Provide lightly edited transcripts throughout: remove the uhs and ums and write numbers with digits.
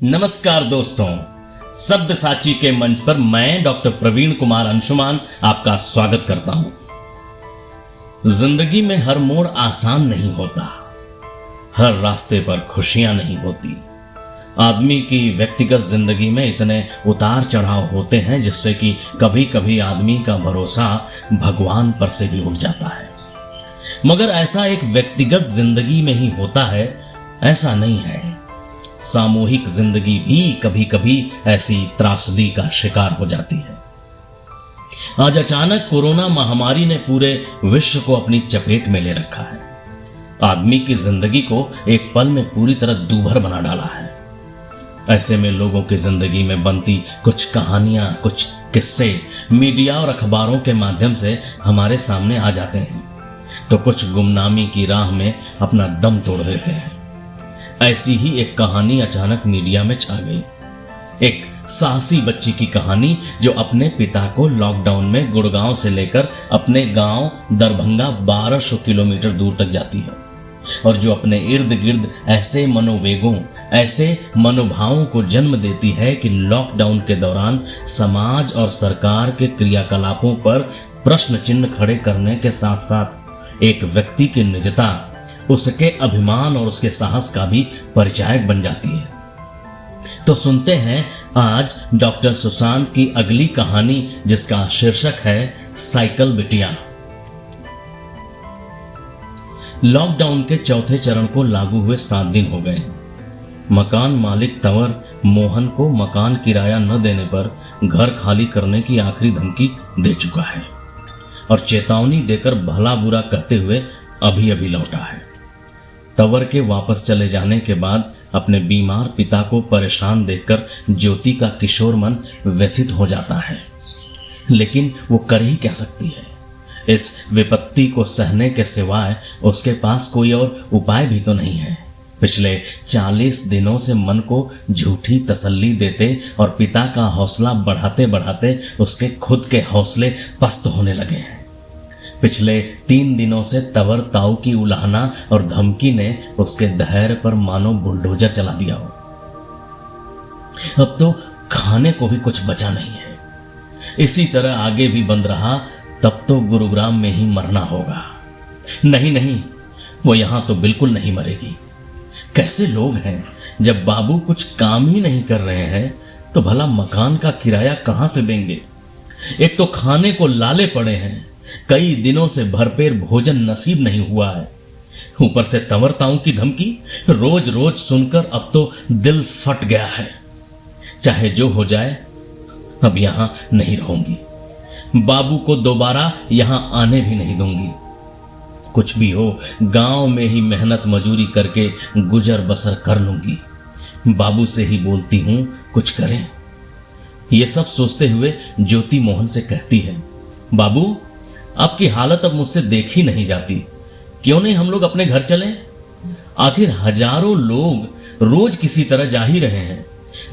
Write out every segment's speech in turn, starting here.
नमस्कार दोस्तों, सब्यसाची के मंच पर मैं डॉक्टर प्रवीण कुमार अंशुमान आपका स्वागत करता हूं। जिंदगी में हर मोड़ आसान नहीं होता, हर रास्ते पर खुशियां नहीं होती। आदमी की व्यक्तिगत जिंदगी में इतने उतार चढ़ाव होते हैं जिससे कि कभी कभी आदमी का भरोसा भगवान पर से भी उठ जाता है। मगर ऐसा एक व्यक्तिगत जिंदगी में ही होता है, ऐसा नहीं है। सामूहिक जिंदगी भी कभी कभी ऐसी त्रासदी का शिकार हो जाती है। आज अचानक कोरोना महामारी ने पूरे विश्व को अपनी चपेट में ले रखा है। आदमी की जिंदगी को एक पल में पूरी तरह दूभर बना डाला है। ऐसे में लोगों की जिंदगी में बनती कुछ कहानियां, कुछ किस्से मीडिया और अखबारों के माध्यम से हमारे सामने आ जाते हैं, तो कुछ गुमनामी की राह में अपना दम तोड़ देते हैं। ऐसी ही एक कहानी अचानक मीडिया में छा गई। एक साहसी बच्ची की कहानी जो अपने पिता को लॉकडाउन में गुड़गांव से लेकर अपने गांव दरभंगा 1200 किलोमीटर दूर तक जाती है और जो अपने इर्द गिर्द ऐसे मनोवेगों, ऐसे मनोभावों को जन्म देती है कि लॉकडाउन के दौरान समाज और सरकार के क्रियाकलापों पर प्रश्न चिन्ह खड़े करने के साथ साथ एक व्यक्ति की निजता, उसके अभिमान और उसके साहस का भी परिचायक बन जाती है। तो सुनते हैं आज डॉक्टर सुशांत की अगली कहानी, जिसका शीर्षक है साइकिल बिटिया। लॉकडाउन के चौथे चरण को लागू हुए 7 दिन हो गए हैं। मकान मालिक तंवर मोहन को मकान किराया न देने पर घर खाली करने की आखिरी धमकी दे चुका है और चेतावनी देकर भला बुरा कहते हुए अभी अभी लौटा है। तंवर के वापस चले जाने के बाद अपने बीमार पिता को परेशान देखकर ज्योति का किशोर मन व्यथित हो जाता है, लेकिन वो कर ही क्या सकती है। इस विपत्ति को सहने के सिवाय उसके पास कोई और उपाय भी तो नहीं है। पिछले 40 दिनों से मन को झूठी तसल्ली देते और पिता का हौसला बढ़ाते बढ़ाते उसके खुद के हौसले पस्त होने लगे हैं। पिछले 3 दिनों से तंवर ताऊ की उलाहना और धमकी ने उसके धैर्य पर मानो बुलडोजर चला दिया हो। अब तो खाने को भी कुछ बचा नहीं है। इसी तरह आगे भी बंद रहा तब तो गुरुग्राम में ही मरना होगा। नहीं, वो यहां तो बिल्कुल नहीं मरेगी। कैसे लोग हैं, जब बाबू कुछ काम ही नहीं कर रहे हैं तो भला मकान का किराया कहां से देंगे। एक तो खाने को लाले पड़े हैं, कई दिनों से भरपेट भोजन नसीब नहीं हुआ है। ऊपर से तंवर ताऊ की धमकी रोज रोज सुनकर अब तो दिल फट गया है। चाहे जो हो जाए, अब यहां नहीं रहूंगी। बाबू को दोबारा यहां आने भी नहीं दूंगी। कुछ भी हो, गांव में ही मेहनत मजूरी करके गुजर बसर कर लूंगी। बाबू से ही बोलती हूं कुछ करें। ये सब सोचते हुए ज्योति मोहन से कहती है, बाबू आपकी हालत अब मुझसे देखी नहीं जाती, क्यों नहीं हम लोग अपने घर चलें? आखिर हजारों लोग रोज किसी तरह जा ही रहे हैं।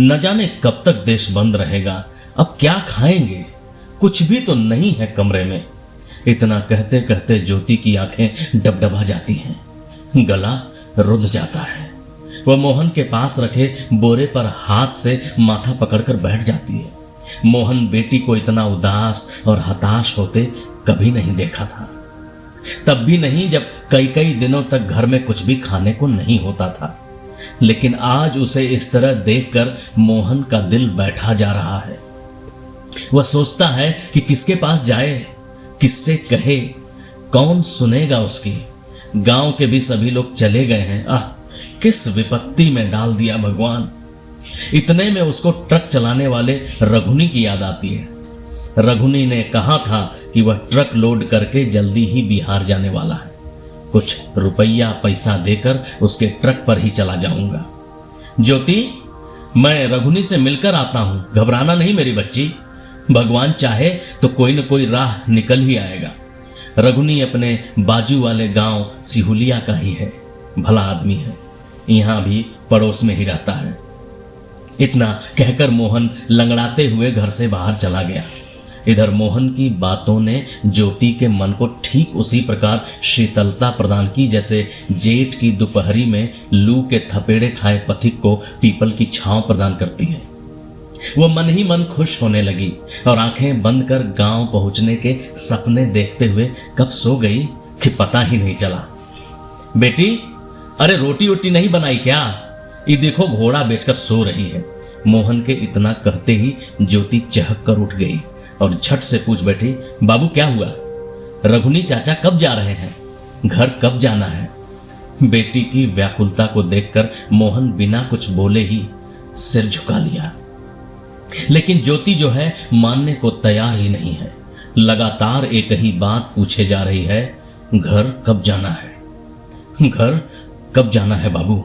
न जाने कब तक देश बंद रहेगा। अब क्या खाएंगे, कुछ भी तो नहीं है कमरे में। इतना कहते कहते ज्योति की आंखें डबडबा जाती हैं, गला रुध जाता है। वह मोहन के पास रखे बोरे पर हाथ से माथा पकड़कर बैठ जाती है। मोहन बेटी को इतना उदास और हताश होते कभी नहीं देखा था। तब भी नहीं जब कई दिनों तक घर में कुछ भी खाने को नहीं होता था। लेकिन आज उसे इस तरह देखकर मोहन का दिल बैठा जा रहा है। वह सोचता है कि किसके पास जाए, किससे कहे, कौन सुनेगा उसकी। गांव के भी सभी लोग चले गए हैं। किस विपत्ति में डाल दिया भगवान। इतने में उसको ट्रक चलाने वाले रघुनी की याद आती है। रघुनी ने कहा था कि वह ट्रक लोड करके जल्दी ही बिहार जाने वाला है। कुछ रुपया पैसा देकर उसके ट्रक पर ही चला जाऊंगा। ज्योति, मैं रघुनी से मिलकर आता हूं, घबराना नहीं मेरी बच्ची। भगवान चाहे तो कोई न कोई राह निकल ही आएगा। रघुनी अपने बाजू वाले गांव सिहुलिया का ही है, भला आदमी है, यहां भी पड़ोस में ही रहता है। इतना कहकर मोहन लंगड़ाते हुए घर से बाहर चला गया। इधर मोहन की बातों ने ज्योति के मन को ठीक उसी प्रकार शीतलता प्रदान की जैसे जेठ की दोपहरी में लू के थपेड़े खाए पथिक को पीपल की छांव प्रदान करती है। वो मन ही मन खुश होने लगी और आंखें बंद कर गांव पहुंचने के सपने देखते हुए कब सो गई कि पता ही नहीं चला। बेटी, अरे रोटी वोटी नहीं बनाई क्या? ये देखो घोड़ा बेचकर सो रही है। मोहन के इतना कहते ही ज्योति चहक कर उठ गई और झट से पूछ बैठी, बाबू क्या हुआ? रघुनी चाचा कब जा रहे हैं? घर कब जाना है? बेटी की व्याकुलता को देखकर मोहन बिना कुछ बोले ही सिर झुका लिया, लेकिन ज्योति जो है मानने को तैयार ही नहीं है। लगातार एक ही बात पूछे जा रही है, घर कब जाना है? घर कब जाना है बाबू?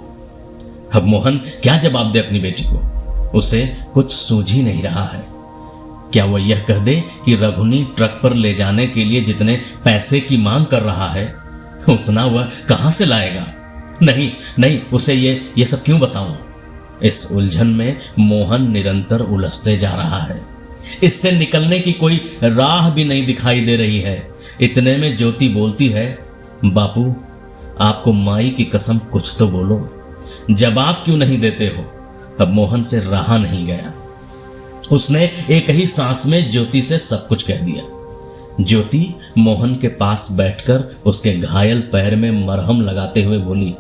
अब मोहन क्या जवाब दे अपनी बेटी को? उसे कुछ सूझ ही नहीं रहा है। क्या वह यह कह दे कि रघुनी ट्रक पर ले जाने के लिए जितने पैसे की मांग कर रहा है उतना वह कहां से लाएगा? नहीं नहीं, उसे ये सब क्यों बताऊं? इस उलझन में मोहन निरंतर उलझते जा रहा है। इससे निकलने की कोई राह भी नहीं दिखाई दे रही है। इतने में ज्योति बोलती है, बापू आपको माई की कसम कुछ तो बोलो, जवाब क्यों नहीं देते हो? अब मोहन से रहा नहीं गया। उसने एक ही सांस में ज्योति से सब कुछ कह दिया। ज्योति मोहन के पास बैठकर उसके घायल पैर में मरहम लगाते हुए बोली,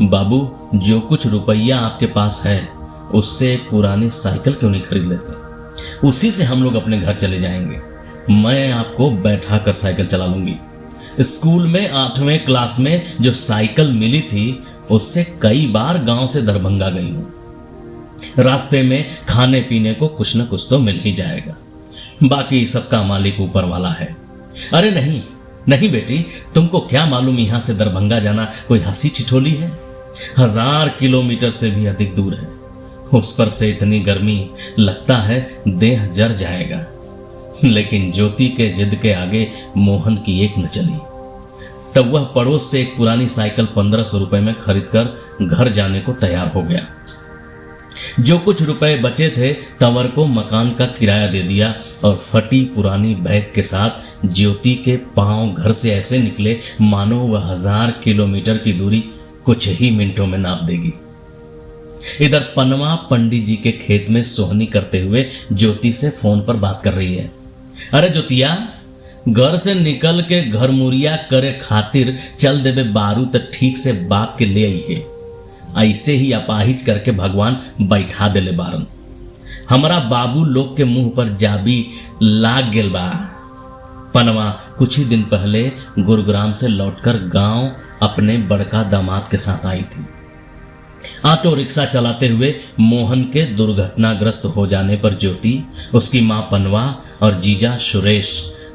बाबू जो कुछ रुपया आपके पास है उससे एक पुरानी साइकिल क्यों नहीं खरीद लेते? उसी से हम लोग अपने घर चले जाएंगे। मैं आपको बैठा कर साइकिल चला लूंगी। स्कूल में 8वें क्लास में जो साइकिल मिली थी उससे कई बार गांव से दरभंगा गई हूं। रास्ते में खाने पीने को कुछ न कुछ तो मिल ही जाएगा, बाकी सबका मालिक ऊपर वाला है। अरे नहीं नहीं बेटी, तुमको क्या मालूम यहां से दरभंगा जाना कोई हंसी ठिठोली है? 1000 किलोमीटर से भी अधिक दूर है। उस पर से इतनी गर्मी, लगता है देह जर जाएगा। लेकिन ज्योति के जिद के आगे मोहन की एक न चली। तब वह पड़ोस से एक पुरानी साइकिल 1500 रुपए में खरीदकर घर जाने को तैयार हो गया। जो कुछ रुपए बचे थे तंवर को मकान का किराया दे दिया और फटी पुरानी बैग के साथ ज्योति के पांव घर से ऐसे निकले मानो वह 1000 किलोमीटर की दूरी कुछ ही मिनटों में नाप देगी। इधर पनवा पंडित जी के खेत में सोहनी करते हुए ज्योति से फोन पर बात कर रही है। अरे ज्योतिया, घर से निकल के घर मुरिया करे खातिर चल देवे बारू तो ठीक से बाप के ले आई है। ऐसे ही अपाहिज करके भगवान बैठा देले बारन। हमारा बाबू लोग के मुंह पर जाबी लाग गेल बा। पनवा कुछ ही दिन पहले गुरुग्राम से लौटकर गांव अपने बड़का दामाद के साथ आई थी। ऑटो रिक्शा चलाते हुए मोहन के दुर्घटनाग्रस्त हो जाने पर ज्योति, उसकी मां पनवा और जीजा सुरेश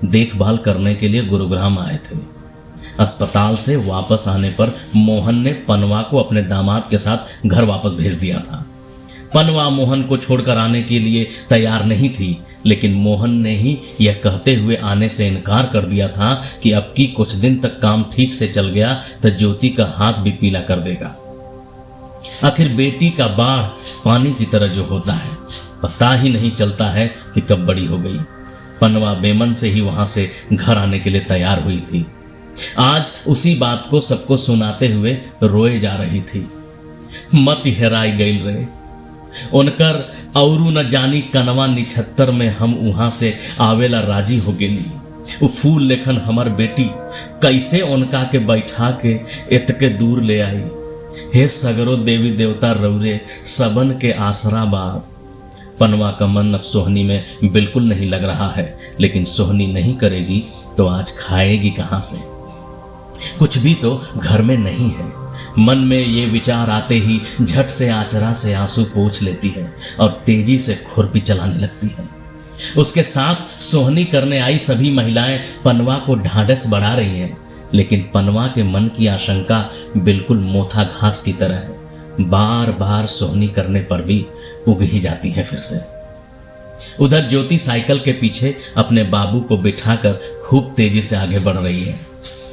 देखभाल करने के लिए गुरुग्राम आए थे। अस्पताल से वापस आने पर मोहन ने पनवा को अपने दामाद के साथ घर वापस भेज दिया था। पनवा मोहन को छोड़कर आने के लिए तैयार नहीं थी, लेकिन मोहन ने ही यह कहते हुए आने से इनकार कर दिया था कि अब की कुछ दिन तक काम ठीक से चल गया तो ज्योति का हाथ भी पीला कर देगा। आखिर बेटी का बाढ़ पानी की तरह जो होता है, पता ही नहीं चलता है कि कब बड़ी हो गई। पनवा बेमन से ही वहां से घर आने के लिए तैयार हुई थी। आज उसी बात को सबको सुनाते हुए रोए जा रही थी। मत हेराई गई रे, उनकर औरू न जानी कनवा निछत्तर में हम वहां से आवेला राजी हो गेली। वो फूल लेखन हमार बेटी कैसे उनका के बैठा के इतके दूर ले आई। हे सगरो देवी देवता रौरे सबन के आसरा बाप। पनवा का मन अब सोहनी में बिल्कुल नहीं लग रहा है, लेकिन सोहनी नहीं करेगी तो आज खाएगी कहां से? कुछ भी तो घर में नहीं है। मन में ये विचार आते ही झट से आचरा से आंसू पोंछ लेती है और तेजी से खुरपी चलाने लगती है। उसके साथ सोहनी करने आई सभी महिलाएं पनवा को ढांढस बढ़ा रही हैं, लेकिन पनवा के मन की आशंका बिल्कुल मोथा घास की तरह है। बार बार सोहनी करने पर भी उग ही जाती है फिर से। उधर ज्योति साइकिल के पीछे अपने बाबू को बिठाकर खूब तेजी से आगे बढ़ रही है।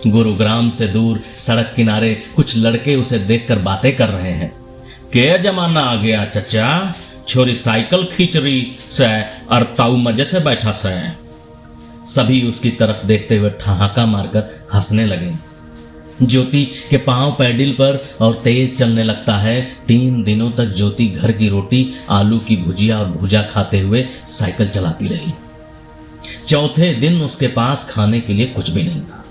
गुरुग्राम से दूर सड़क किनारे कुछ लड़के उसे देखकर बातें कर रहे हैं। क्या जमाना आ गया चचा, छोरी साइकिल खींच रही से और ताऊ मजे से बैठा से। सभी उसकी तरफ देखते हुए ठहाका मारकर हंसने लगे। ज्योति के पांव पैडिल पर और तेज चलने लगता है। 3 दिनों तक ज्योति घर की रोटी, आलू की भुजिया और भुजा खाते हुए साइकिल चलाती रही। चौथे दिन उसके पास खाने के लिए कुछ भी नहीं था।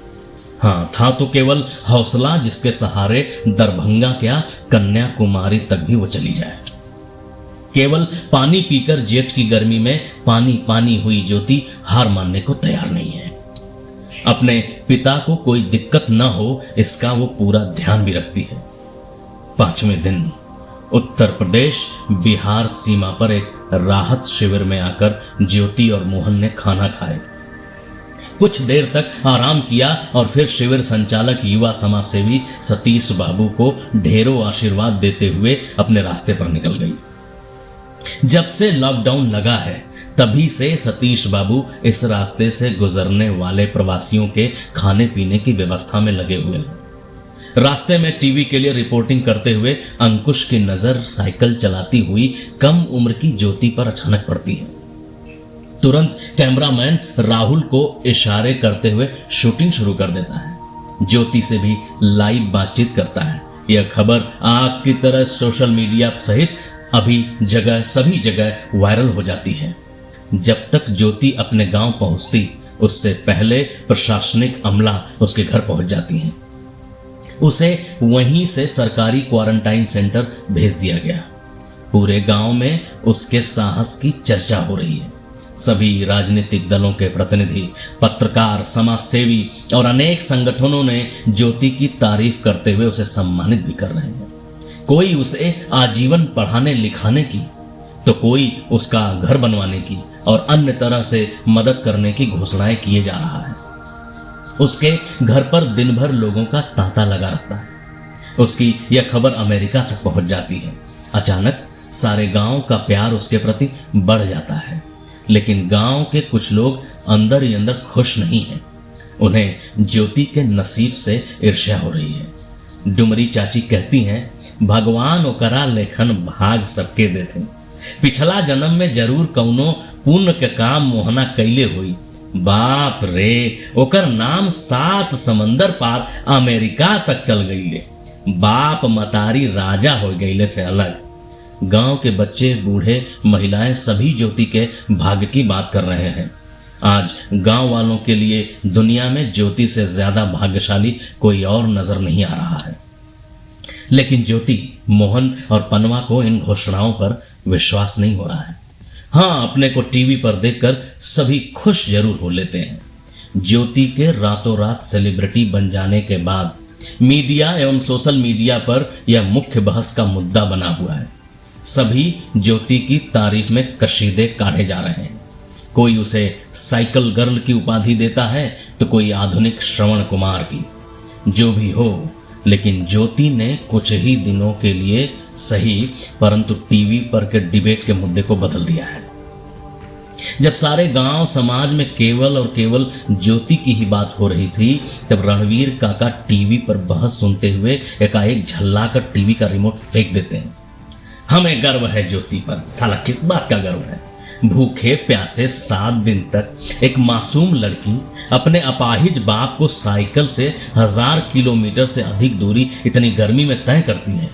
हाँ, था तो केवल हौसला जिसके सहारे दरभंगा क्या कन्याकुमारी तक भी वो चली जाए। केवल पानी पीकर जेठ की गर्मी में पानी पानी हुई ज्योति हार मानने को तैयार नहीं है। अपने पिता को कोई दिक्कत न हो इसका वो पूरा ध्यान भी रखती है। 5वें दिन उत्तर प्रदेश बिहार सीमा पर एक राहत शिविर में आकर ज्योति और मोहन ने खाना खाए। कुछ देर तक आराम किया और फिर शिविर संचालक युवा समाज सेवी सतीश बाबू को ढेरों आशीर्वाद देते हुए अपने रास्ते पर निकल गई। जब से लॉकडाउन लगा है तभी से सतीश बाबू इस रास्ते से गुजरने वाले प्रवासियों के खाने पीने की व्यवस्था में लगे हुए हैं। रास्ते में टीवी के लिए रिपोर्टिंग करते हुए अंकुश की नजर साइकिल चलाती हुई कम उम्र की ज्योति पर अचानक पड़ती है। तुरंत कैमरामैन राहुल को इशारे करते हुए शूटिंग शुरू कर देता है। ज्योति से भी लाइव बातचीत करता है। यह खबर आग की तरह सोशल मीडिया सहित सभी जगह वायरल हो जाती है। जब तक ज्योति अपने गांव पहुंचती उससे पहले प्रशासनिक अमला उसके घर पहुंच जाती है। उसे वहीं से सरकारी क्वारंटाइन सेंटर भेज दिया गया। पूरे गांव में उसके साहस की चर्चा हो रही है। सभी राजनीतिक दलों के प्रतिनिधि, पत्रकार, समाज सेवी और अनेक संगठनों ने ज्योति की तारीफ करते हुए उसे सम्मानित भी कर रहे हैं। कोई उसे आजीवन पढ़ाने लिखाने की तो कोई उसका घर बनवाने की और अन्य तरह से मदद करने की घोषणाएं किए जा रहा है। उसके घर पर दिन भर लोगों का तांता लगा रहता है। उसकी यह खबर अमेरिका तक पहुंच जाती है। अचानक सारे गांव का प्यार उसके प्रति बढ़ जाता है। लेकिन गांव के कुछ लोग अंदर ही अंदर खुश नहीं हैं। उन्हें ज्योति के नसीब से ईर्ष्या हो रही है। डुमरी चाची कहती हैं, भगवान ओकरा लेखन भाग सबके देते। पिछला जन्म में जरूर कौनो पुण्य के काम मोहना कैले हुई। बाप रे, ओकर नाम 7 समंदर पार अमेरिका तक चल गईले। बाप मतारी राजा हो गईले से अलग। गांव के बच्चे, बूढ़े, महिलाएं सभी ज्योति के भाग्य की बात कर रहे हैं। आज गांव वालों के लिए दुनिया में ज्योति से ज्यादा भाग्यशाली कोई और नजर नहीं आ रहा है। लेकिन ज्योति, मोहन और पनवा को इन घोषणाओं पर विश्वास नहीं हो रहा है। हाँ, अपने को टीवी पर देखकर सभी खुश जरूर हो लेते हैं। ज्योति के रातों रात सेलिब्रिटी बन जाने के बाद मीडिया एवं सोशल मीडिया पर यह मुख्य बहस का मुद्दा बना हुआ है। सभी ज्योति की तारीफ में कशीदे काढ़े जा रहे हैं। कोई उसे साइकिल गर्ल की उपाधि देता है तो कोई आधुनिक श्रवण कुमार की। जो भी हो, लेकिन ज्योति ने कुछ ही दिनों के लिए सही परंतु टीवी पर के डिबेट के मुद्दे को बदल दिया है। जब सारे गांव समाज में केवल और केवल ज्योति की ही बात हो रही थी, तब रणवीर काका टीवी पर बहस सुनते हुए एकाएक झल्लाकर टीवी का रिमोट फेंक देते हैं। हमें गर्व है ज्योति पर। साला किस बात का गर्व है? भूखे प्यासे 7 दिन तक एक मासूम लड़की अपने अपाहिज बाप को साइकिल से 1000 किलोमीटर से अधिक दूरी इतनी गर्मी में तय करती है।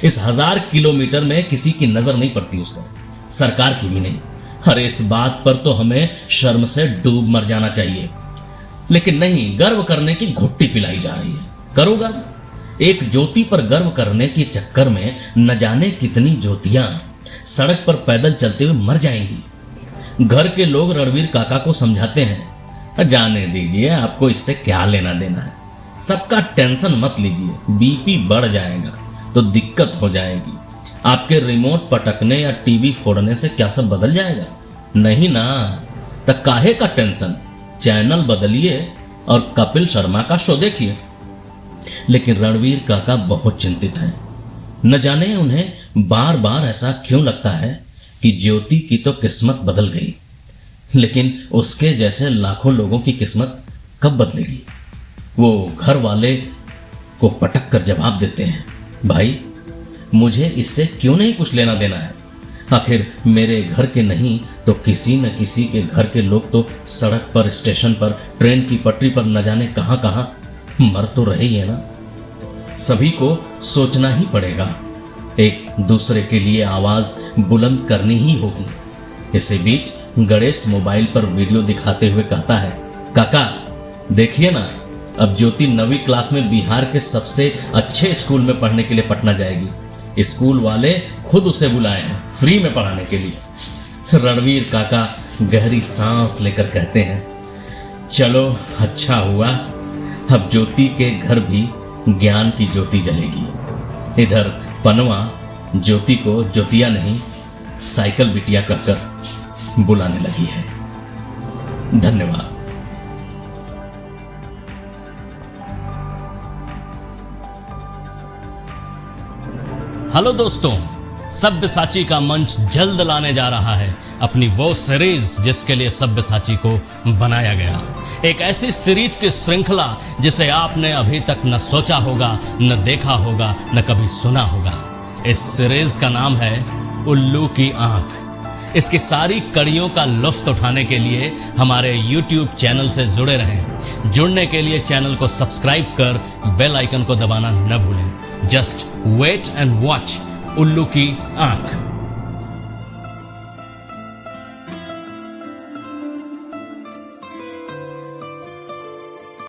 इस 1000 किलोमीटर में किसी की नजर नहीं पड़ती उसको, सरकार की भी नहीं। अरे इस बात पर तो हमें शर्म से डूब मर जाना चाहिए। लेकिन नहीं, गर्व करने की घुट्टी पिलाई जा रही है। करो गर्व। एक ज्योति पर गर्व करने के चक्कर में न जाने कितनी ज्योतियां सड़क पर पैदल चलते हुए मर जाएंगी। घर के लोग रणवीर काका को समझाते हैं, जाने दीजिए, आपको इससे क्या लेना देना है। सबका टेंशन मत लीजिए, बीपी बढ़ जाएगा तो दिक्कत हो जाएगी। आपके रिमोट पटकने या टीवी फोड़ने से क्या सब बदल जाएगा? नहीं ना, तब काहे का टेंशन? चैनल बदलिए और कपिल शर्मा का शो देखिए। लेकिन रणवीर काका बहुत चिंतित हैं। न जाने उन्हें बार बार ऐसा क्यों लगता है कि ज्योति की तो किस्मत बदल गई, लेकिन उसके जैसे लाखों लोगों की किस्मत कब बदलेगी? वो घर वाले को पटक कर जवाब देते हैं, भाई मुझे इससे क्यों नहीं कुछ लेना देना है। आखिर मेरे घर के नहीं तो किसी न किसी के घर के लोग तो सड़क पर, स्टेशन पर, ट्रेन की पटरी पर न जाने कहां कहां मर तो रहे ही है ना। सभी को सोचना ही पड़ेगा, एक दूसरे के लिए आवाज बुलंद करनी ही होगी। इसी बीच गणेश मोबाइल पर वीडियो दिखाते हुए कहता है, काका देखिए ना, अब ज्योति 9वीं क्लास में बिहार के सबसे अच्छे स्कूल में पढ़ने के लिए पटना जाएगी। स्कूल वाले खुद उसे बुलाए हैं फ्री में पढ़ाने के लिए। रणवीर काका गहरी सांस लेकर कहते हैं, चलो अच्छा हुआ, अब ज्योति के घर भी ज्ञान की ज्योति जलेगी। इधर पनवा ज्योति को ज्योतिया नहीं साइकिल बिटिया कहकर बुलाने लगी है। धन्यवाद। हेलो दोस्तों, सब्यसाची का मंच जल्द लाने जा रहा है अपनी वो सीरीज जिसके लिए सब्यसाची को बनाया गया। एक ऐसी सीरीज की श्रृंखला जिसे आपने अभी तक न सोचा होगा, न देखा होगा, न कभी सुना होगा। इस सीरीज का नाम है उल्लू की आंख। इसकी सारी कड़ियों का लुत्फ उठाने के लिए हमारे YouTube चैनल से जुड़े रहें। जुड़ने के लिए चैनल को सब्सक्राइब कर बेल आइकन को दबाना न भूलें। जस्ट वेट एंड वॉच उल्लू की आंख।